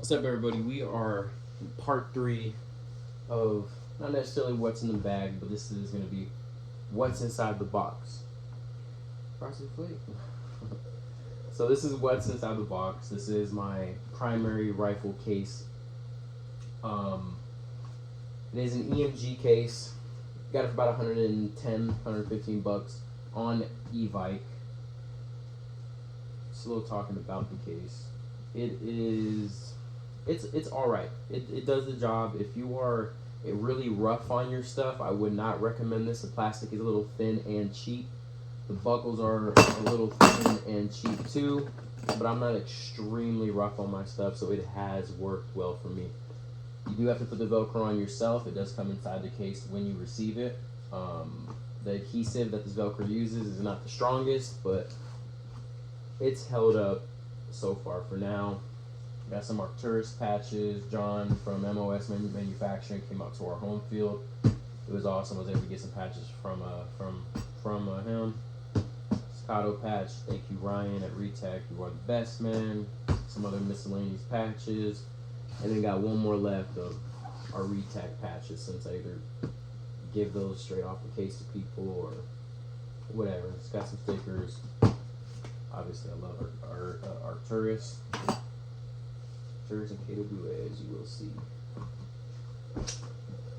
What's up, everybody? We are in part 3 of not necessarily what's in the bag, but this is going to be what's inside the box. So this is what's inside the box. This is my primary rifle case. It is an EMG case. Got it for about 110, 115 bucks on Evike. Just a little talking about the case. It's all right. It does the job. If you are really rough on your stuff, I would not recommend this. The plastic is a little thin and cheap. The buckles are a little thin and cheap too, but I'm not extremely rough on my stuff, so it has worked well for me. You do have to put the Velcro on yourself. It does come inside the case when you receive it. The adhesive that this Velcro uses is not the strongest, but it's held up so far for now. Got some Arcturus patches. John from MOS Manufacturing came out to our home field. It was awesome. I was able to get some patches from him. Scotto patch. Thank you, Ryan at Retech. You are the best, man. Some other miscellaneous patches, and then got one more left of our Retech patches, since I either give those straight off the case to people or whatever. It's got some stickers. Obviously, I love our Arcturus. And KWA, as you will see.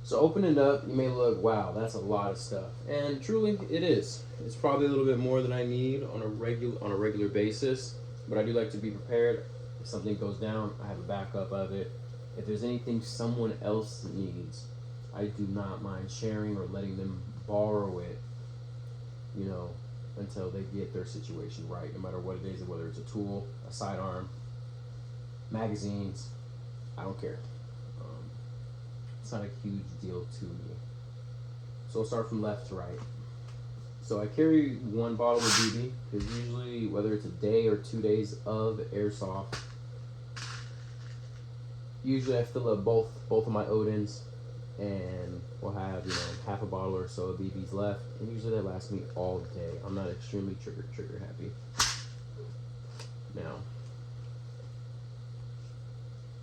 So open it up, you may look, wow, that's a lot of stuff, and truly it is. It's probably a little bit more than I need on a regular basis, but I do like to be prepared. If something goes down, I have a backup of it. If there's anything someone else needs, I do not mind sharing or letting them borrow it, until they get their situation right, no matter what it is, whether it's a tool, a sidearm, magazines, I don't care. It's not a huge deal to me. So I'll start from left to right. So I carry one bottle of BB, because usually, whether it's a day or 2 days of Airsoft, usually I fill up both of my Odins, and we'll have half a bottle or so of BBs left, and usually that lasts me all day. I'm not extremely trigger happy. Now,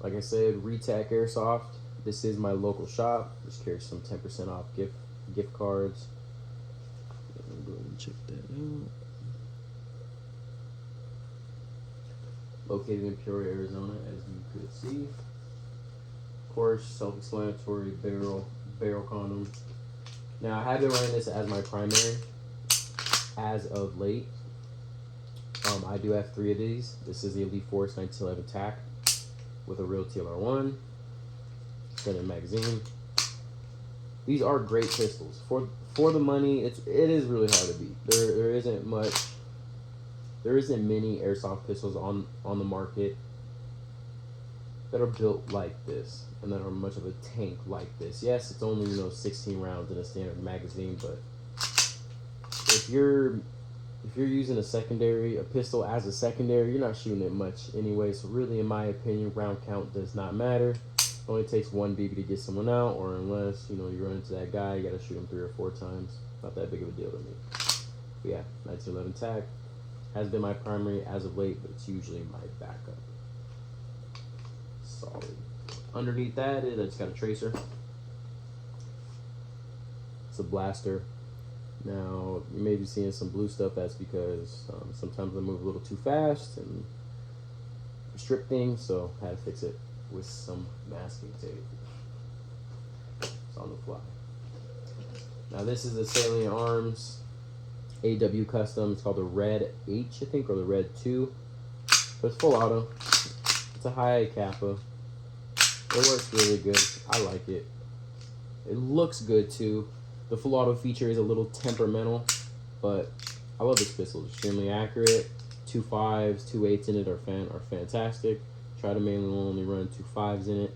like I said, Retech Airsoft. This is my local shop. Just carry some 10% off gift cards. Let me go ahead and check that out. Located in Peoria, Arizona, as you could see. Of course, self-explanatory barrel condom. Now, I have been running this as my primary as of late. I do have 3 of these. This is the Elite Force 1911 TAC with a real TLR1, standard magazine. These are great pistols. For the money, it is really hard to beat. There isn't many Airsoft pistols on the market that are built like this and that are much of a tank like this. Yes, it's only 16 rounds in a standard magazine, but if you're using a pistol as a secondary, you're not shooting it much anyway. So really, in my opinion, round count does not matter. It only takes one BB to get someone out, or unless you run into that guy, you got to shoot him 3 or 4 times. Not that big of a deal to me. But yeah, 1911 TAC has been my primary as of late, but it's usually my backup. Solid. Underneath that, it's got a tracer. It's a blaster. Now, you may be seeing some blue stuff. That's because sometimes I move a little too fast and strip things, so I had to fix it with some masking tape. It's on the fly. Now, this is the Salient Arms AW Custom. It's called the Red H, I think, or the Red 2. But it's full auto. It's a high Kappa. It works really good. I like it. It looks good, too. The full auto feature is a little temperamental, but I love this pistol. It's extremely accurate. 2 5s, 2 8s in it are fantastic. Try to mainly only run 2 5s in it,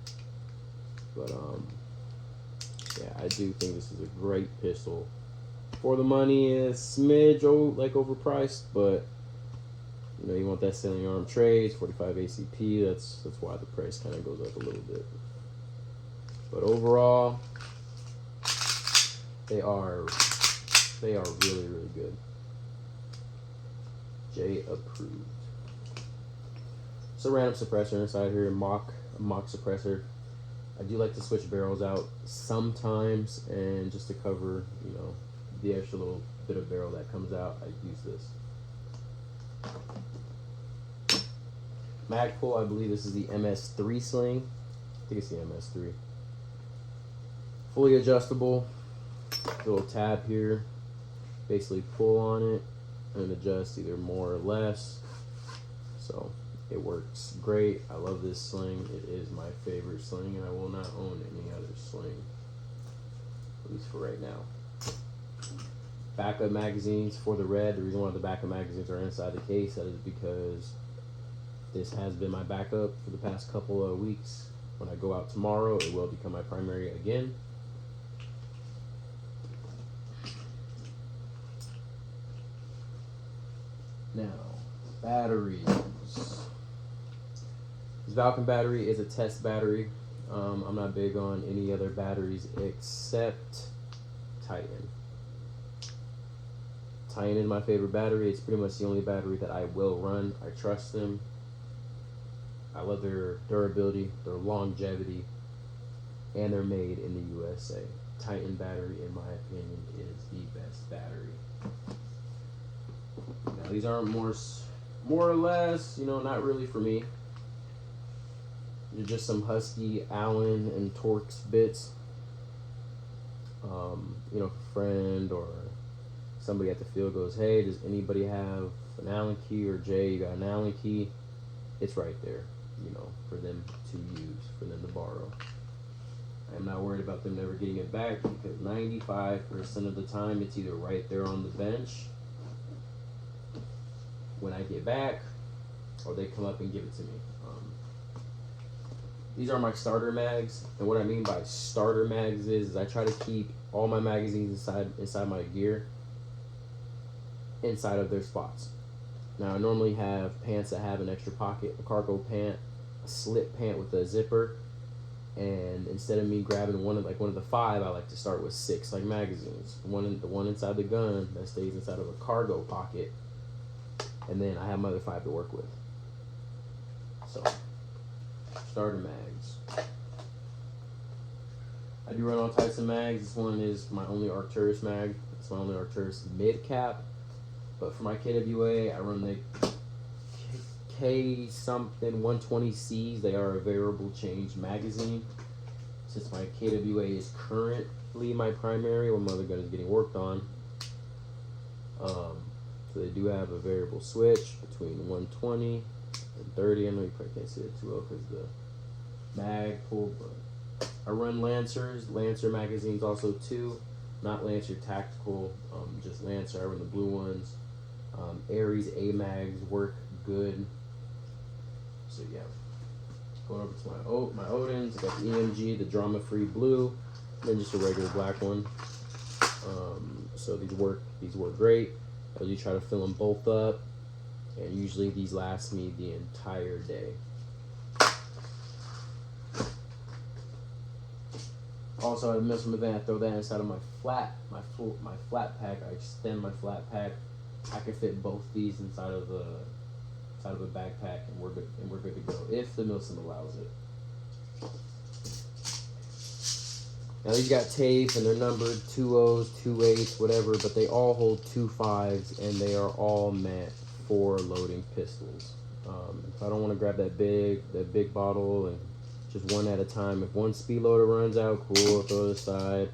but yeah, I do think this is a great pistol. For the money, it's smidge overpriced, but you want that Salient Arm trades, 45 ACP. That's why the price kind of goes up a little bit. But overall, they are really, really good. J approved. It's a random suppressor inside here, mock mock suppressor. I do like to switch barrels out sometimes, and just to cover, you know, the extra little bit of barrel that comes out, I use this. Mag pull, I believe this is the MS3 sling. I think it's the MS3. Fully adjustable. Little tab here. Basically pull on it and adjust either more or less. So it works great. I love this sling. It is my favorite sling, and I will not own any other sling, at least for right now. Backup magazines for the red. The reason why the backup magazines are inside the case, that is because this has been my backup for the past couple of weeks. When I go out tomorrow, it will become my primary again. Now, batteries. This Valken battery is a test battery. I'm not big on any other batteries except Titan. Titan is my favorite battery. It's pretty much the only battery that I will run. I trust them. I love their durability, their longevity, and they're made in the USA. Titan battery, in my opinion, is the best battery. Now, these aren't more or less, you know, not really for me. They're just some Husky, Allen, and Torx bits. You know, if a friend or somebody at the field goes, hey, does anybody have an Allen key? Or Jay, you got an Allen key? It's right there, you know, for them to use, for them to borrow. I'm not worried about them never getting it back, because 95% of the time it's either right there on the bench when I get back, or they come up and give it to me. These are my starter mags, and what I mean by starter mags is I try to keep all my magazines inside my gear, inside of their spots. Now, I normally have pants that have an extra pocket, a cargo pant, a slip pant with a zipper, and instead of me grabbing one of the 5, I like to start with 6 like magazines. The one inside the gun that stays inside of a cargo pocket, and then I have my other 5 to work with. So, starter mags. I do run all types of mags. This one is my only Arcturus mag. It's my only Arcturus mid cap. But for my KWA, I run the K something 120Cs. They are a variable change magazine. Since my KWA is currently my primary, when my other gun is getting worked on, so they do have a variable switch between 120 and 30. I know you probably can't see it too well because the mag pull, but I run Lancers, Lancer magazines also too. Not Lancer Tactical, just Lancer. I run the blue ones. Aries A mags work good. So yeah, going over to my Odins. I got the EMG, the drama free blue, and then just a regular black one. So these work great. I usually try to fill them both up, and usually these last me the entire day. Also, I mess with that. I throw that inside of my flat pack. I extend my flat pack. I can fit both these inside of a backpack, and we're good to go if the Milsim allows it. Now these got tape and they're numbered 2 O's, 2 8s, whatever, but they all hold 2 5s, and they are all meant for loading pistols. If I don't want to grab that big bottle and just one at a time, if one speed loader runs out, cool, throw it aside.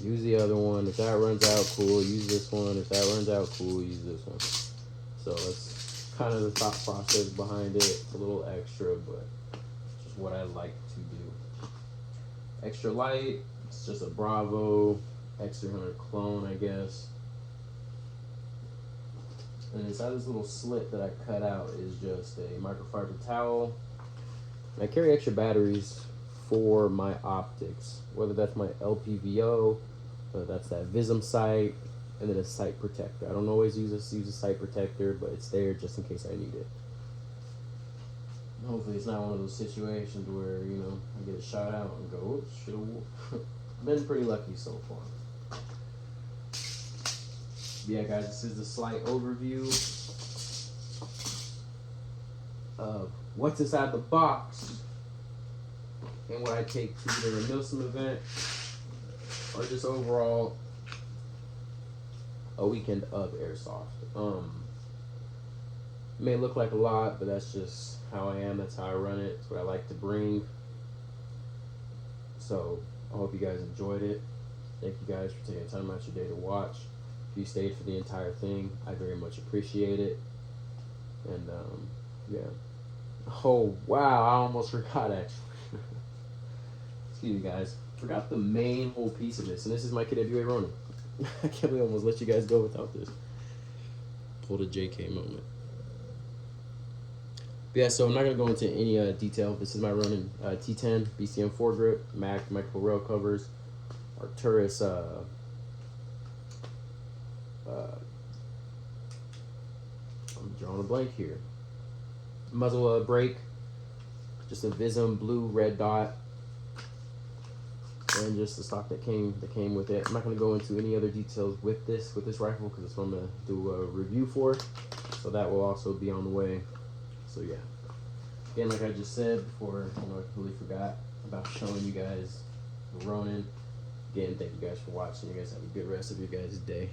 Use the other one. If that runs out, cool, use this one. If that runs out, cool, use this one. So that's kind of the thought process behind it. A little extra, but just what I like to do. Extra light, it's just a Bravo X300 clone, I guess. And inside this little slit that I cut out is just a microfiber towel. And I carry extra batteries for my optics, whether that's my LPVO, whether that's that Vism sight, and then a sight protector. I don't always use a sight protector, but it's there just in case I need it. Hopefully it's not one of those situations where, you know, I get a shot out and go, oops, should've been pretty lucky so far. Yeah, guys, this is the slight overview of what's inside the box and what I take to either a Milsim event or just overall a weekend of airsoft. May look like a lot, but that's just how I am. That's how I run it. It's what I like to bring. So I hope you guys enjoyed it. Thank you guys for taking time out your day to watch. If you stayed for the entire thing, I very much appreciate it. And yeah. Oh wow, I almost forgot actually. Excuse me guys. Forgot the main whole piece of this, and this is my KWA Ronin. I can't believe I almost let you guys go without this. Pulled a JK moment. But yeah, so I'm not gonna go into any detail. This is my Ronin T10 BCM foregrip, Mac micro rail covers, Arcturus I'm drawing a blank here. Muzzle brake, just a Vism blue red dot, and just the stock that came with it. I'm not gonna go into any other details with this rifle because it's what I'm gonna do a review for. So that will also be on the way. So yeah. Again, like I just said before, I completely forgot about showing you guys the Ronin. Again, thank you guys for watching. You guys have a good rest of your guys' day.